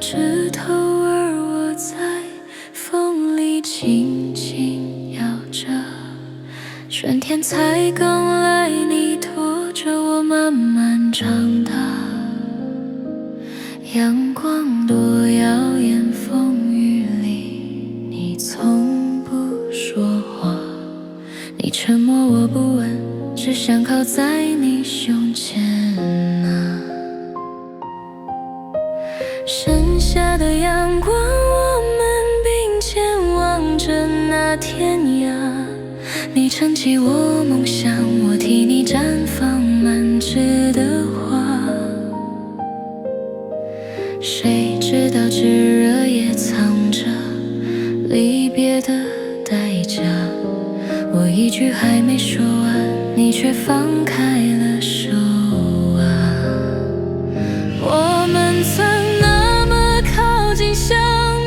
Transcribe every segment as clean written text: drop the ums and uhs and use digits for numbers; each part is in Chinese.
枝头，而我在风里轻轻摇着。春天才刚来，你拖着我慢慢长大。阳光多耀眼，风雨里你从不说话。你沉默我不问，只想靠在你胸前啊。盛夏的阳光，我们并肩望着那天涯。你撑起我梦想，我替你绽放满枝的花。谁知道炙热也藏着离别的代价。我一句还没说完，你却放开了手啊。我们曾那么靠近，像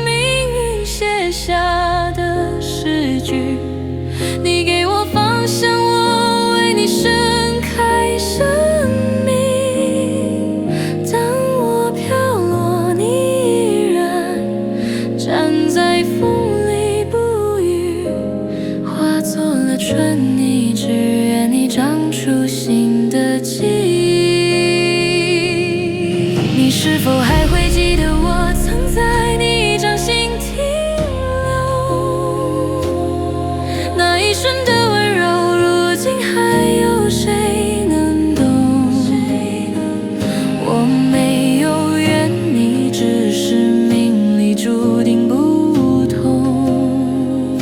命运写下的诗句。你给我方向，我为你盛开生命。当我飘落，你依然站在风里不语，化作了春泥，只愿你长出新的记忆。你是否还会记得我曾在你掌心停留？那一瞬的温柔，如今还有谁能懂？我没有怨你，只是命里注定不同。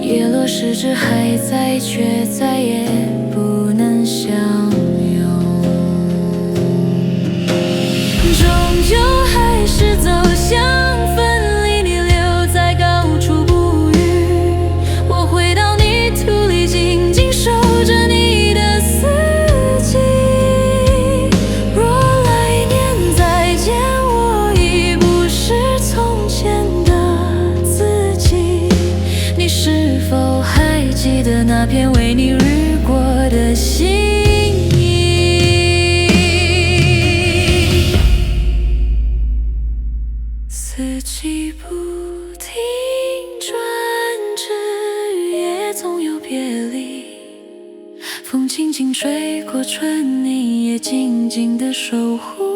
叶落时枝还在，却再也不能相拥。终究还是走向分离，你留在高处不语。我回到泥土里，静静守着你的四季。若来年再见，我已不是从前的自己。你是否还记得那片为你日过的心意？四季不停转，枝叶总有别离。风轻轻吹过，春泥也静静地守护。